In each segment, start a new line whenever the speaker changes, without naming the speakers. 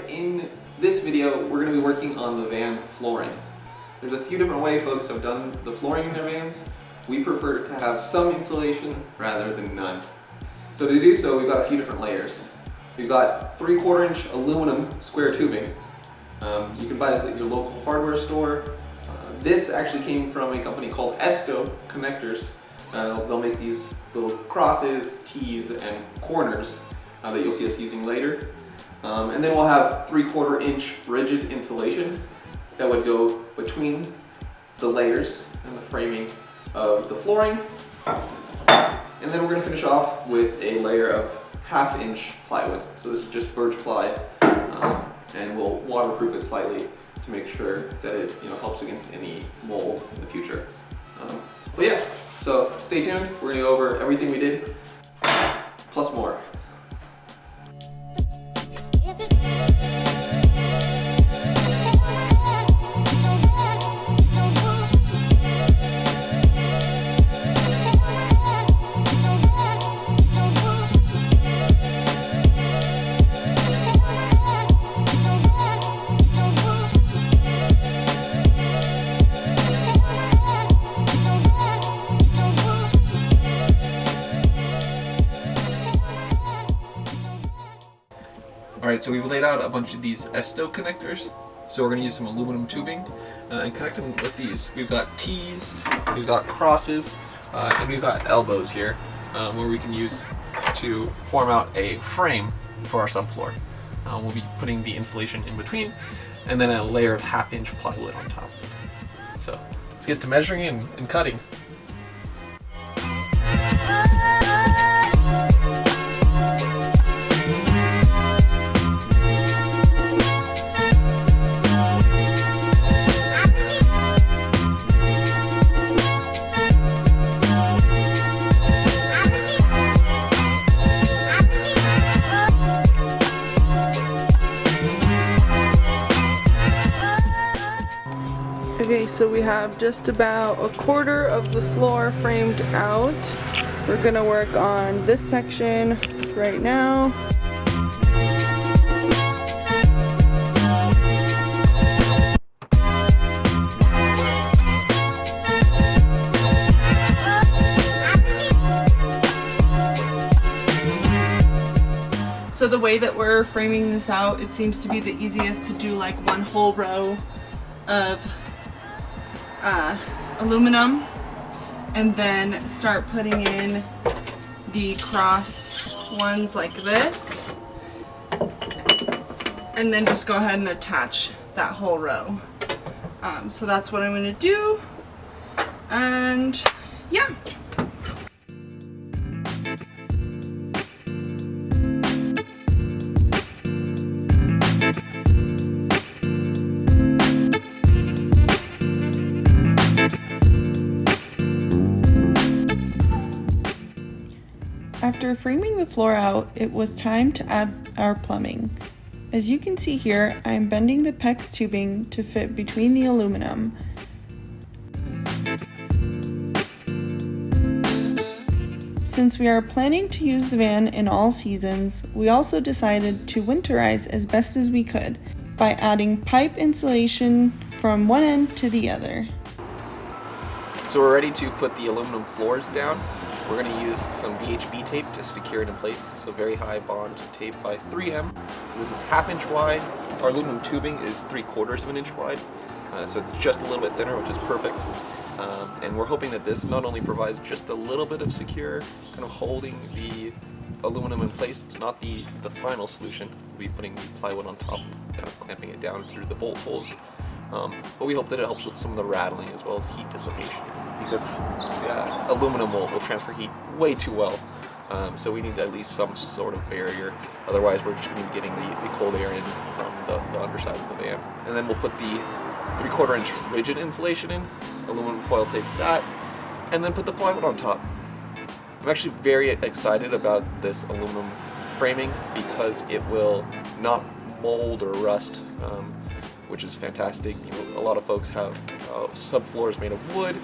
in this video we're going to be working on the van flooring. There's a few different ways folks have done the flooring in their vans. We prefer to have some insulation rather than none. So to do so, we've got a few different layers. We've got 3/4 inch aluminum square tubing. You can buy this at your local hardware store. This actually came from a company called Aiste connectors. They'll make these little crosses, T's, and corners that you'll see us using later. And then we'll have 3/4 inch rigid insulation that would go between the layers and the framing of the flooring. And then we're going to finish off with a layer of 1/2 inch plywood. So this is just birch ply, and we'll waterproof it slightly to make sure that it helps against any mold in the future. But yeah, so stay tuned. We're going to go over everything we did, plus more. Alright, so we've laid out a bunch of these Aiste connectors. So we're going to use some aluminum tubing and connect them with these. We've got T's, we've got crosses, and we've got elbows here where we can use to form out a frame for our subfloor. We'll be putting the insulation in between and then a layer of 1/2 inch plywood on top. So let's get to measuring and cutting.
Okay, so we have just about 1/4 of the floor framed out. We're gonna work on this section right now. So the way that we're framing this out, it seems to be the easiest to do like one whole row of aluminum and then start putting in the cross ones like this, and then just go ahead and attach that whole row. So that's what I'm going to do, and yeah. After framing the floor out, it was time to add our plumbing. As you can see here, I'm bending the PEX tubing to fit between the aluminum. Since we are planning to use the van in all seasons, we also decided to winterize as best as we could by adding pipe insulation from one end to the other.
So we're ready to put the aluminum floors down. We're going to use some VHB tape to secure it in place, so very high bond tape by 3M. So this is 1/2 inch wide. Our aluminum tubing is 3/4 of an inch wide, so it's just a little bit thinner, which is perfect. And we're hoping that this not only provides just a little bit of secure, kind of holding the aluminum in place. It's not the final solution. We'll be putting the plywood on top, kind of clamping it down through the bolt holes. But we hope that it helps with some of the rattling as well as heat dissipation, because aluminum will transfer heat way too well. So we need at least some sort of barrier. Otherwise, we're just going to be getting the cold air in from the underside of the van. And then we'll put the 3/4 inch rigid insulation in, aluminum foil tape that, and then put the plywood on top. I'm actually very excited about this aluminum framing because it will not mold or rust, which is fantastic. A lot of folks have subfloors made of wood,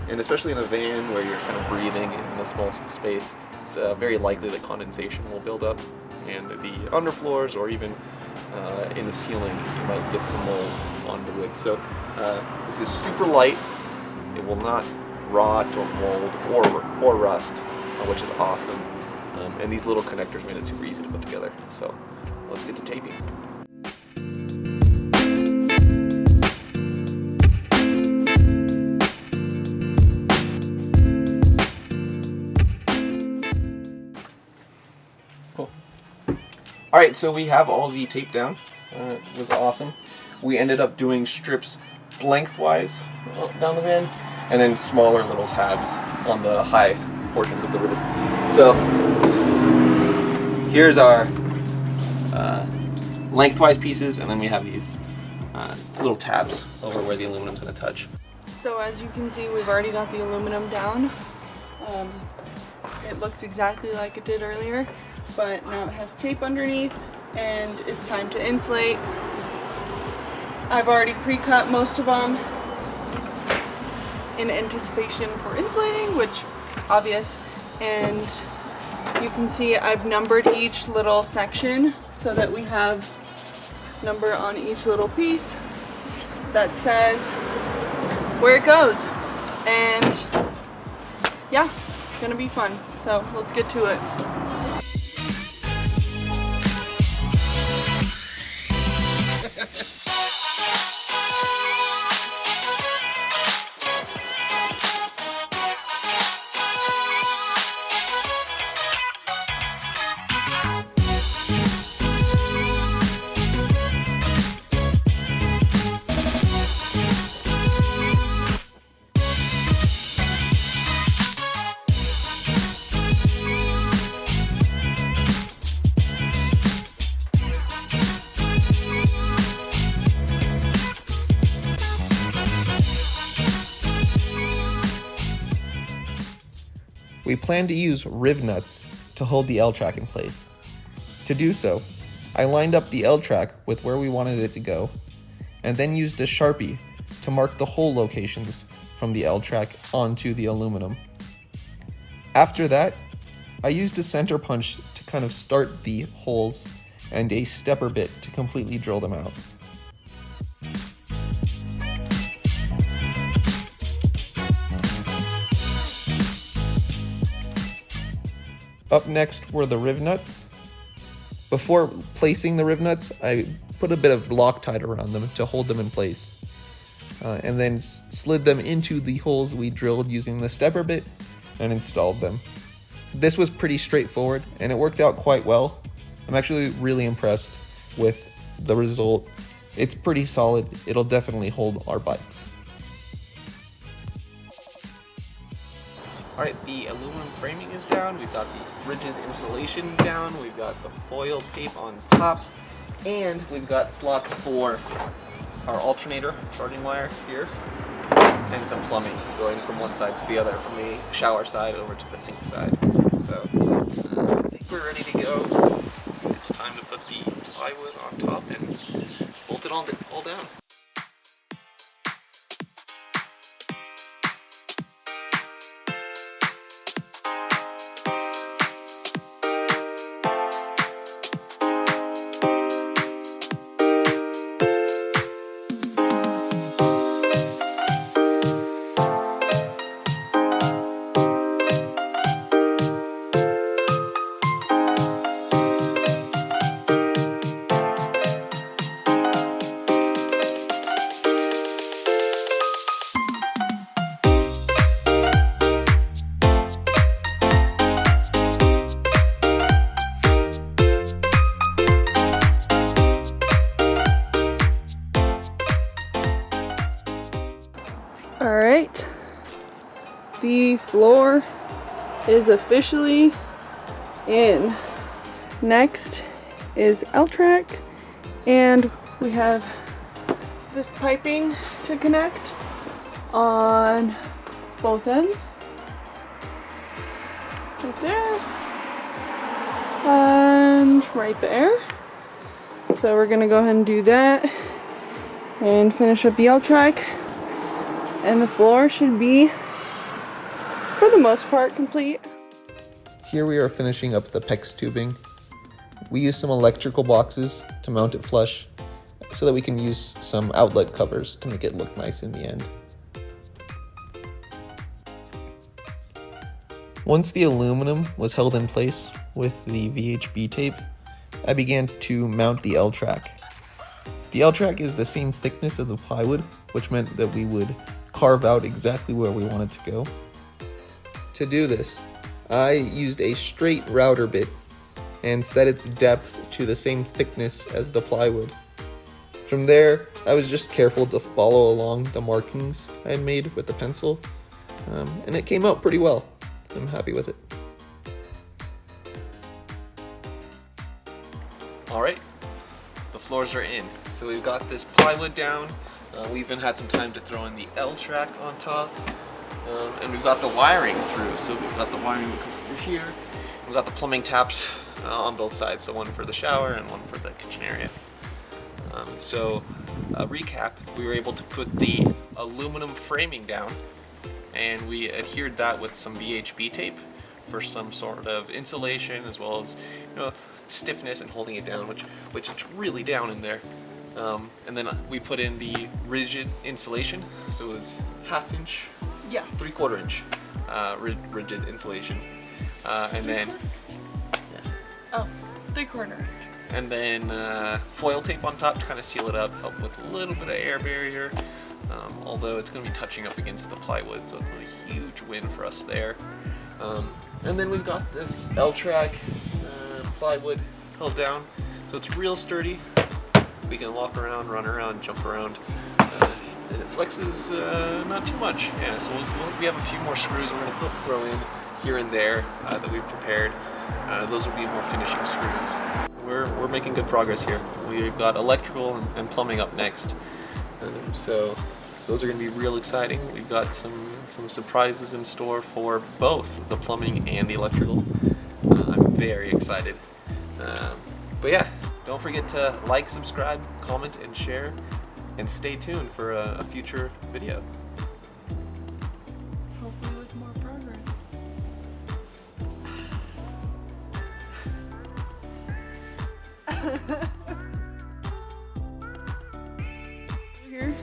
and especially in a van where you're kind of breathing in a small space, it's very likely that condensation will build up, and the underfloors or even in the ceiling you might get some mold on the wood. So this is super light. It will not rot or mold or rust, which is awesome. And these little connectors made it super easy to put together. So let's get to taping. Cool. All right, so we have all the tape down. It was awesome. We ended up doing strips lengthwise down the van, and then smaller little tabs on the high portions of the roof. So here's our lengthwise pieces, and then we have these little tabs over where the aluminum's going to touch.
So as you can see, we've already got the aluminum down. It looks exactly like it did earlier, but now it has tape underneath, and it's time to insulate. I've already pre-cut most of them in anticipation for insulating, which obvious, and you can see I've numbered each little section so that we have number on each little piece that says where it goes. And yeah, gonna be fun. So let's get to it.
We plan to use riv nuts to hold the L-track in place. To do so, I lined up the L-track with where we wanted it to go, and then used a Sharpie to mark the hole locations from the L-track onto the aluminum. After that, I used a center punch to kind of start the holes and a stepper bit to completely drill them out. Up next were the riv nuts. Before placing the riv nuts, I put a bit of Loctite around them to hold them in place, and then slid them into the holes we drilled using the stepper bit and installed them. This was pretty straightforward, and it worked out quite well. I'm actually really impressed with the result. It's pretty solid. It'll definitely hold our bikes. All right, the aluminum framing is down. We've got the rigid insulation down. We've got the foil tape on top, and we've got slots for our alternator charging wire here, and some plumbing going from one side to the other, from the shower side over to the sink side. So I think we're ready to go. It's time to put the plywood on top and bolt it all down.
All right, the floor is officially in. Next is L-track, and we have this piping to connect on both ends, right there and right there. So we're gonna go ahead and do that and finish up the L-track. And the floor should be, for the most part, complete.
Here we are finishing up the PEX tubing. We use some electrical boxes to mount it flush so that we can use some outlet covers to make it look nice in the end. Once the aluminum was held in place with the VHB tape, I began to mount the L-track. The L-track is the same thickness of the plywood, which meant that we would carve out exactly where we wanted to go. To do this, I used a straight router bit and set its depth to the same thickness as the plywood. From there, I was just careful to follow along the markings I had made with the pencil, and it came out pretty well. I'm happy with it. Alright, the floors are in. So we've got this plywood down, we even had some time to throw in the L-track on top, and we've got the wiring through. So we've got the wiring that comes through here, we've got the plumbing taps on both sides, so one for the shower and one for the kitchen area. Recap, we were able to put the aluminum framing down, and we adhered that with some VHB tape for some sort of insulation, as well as, you know, stiffness and holding it down, which it's really down in there. And then we put in the rigid insulation, so it was 1/2 inch, yeah, 3/4 inch rigid insulation, and then
Oh, 3/4 inch.
And then foil tape on top to kind of seal it up, help with a little bit of air barrier, although it's going to be touching up against the plywood, so it's a huge win for us there. And then we've got this L-track plywood held down, so it's real sturdy. We can walk around, run around, jump around, and it flexes not too much. Yeah, so we have a few more screws we're going to throw in here and there that we've prepared. Those will be more finishing screws. We're making good progress here. We've got electrical and plumbing up next, so those are going to be real exciting. We've got some surprises in store for both the plumbing and the electrical. I'm very excited. But yeah, don't forget to like, subscribe, comment, and share, and stay tuned for a future video.
Hopefully with more progress. Here.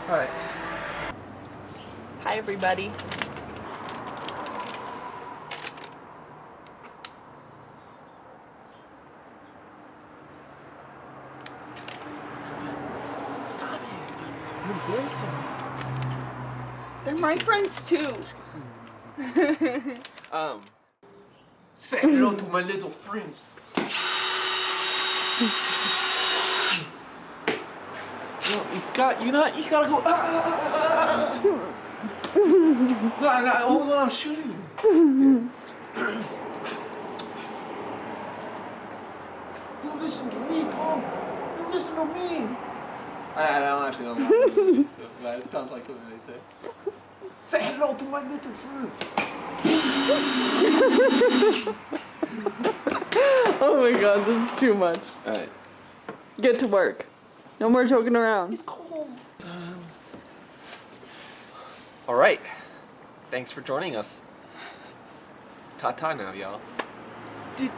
All right.
Hi, everybody.
Stop it. You're embarrassing me.
They're my friends too.
Say hello to my little friends. You gotta go. No, hold on, I'm shooting. You listen to me, Paul. You listen to me. I don't actually know. So, but it sounds like something they'd say. Say hello to my little friend.
Oh my god, this is too much.
Alright.
Get to work. No more joking around.
It's cold. Alright. Thanks for joining us. Ta-ta now, y'all.
Do.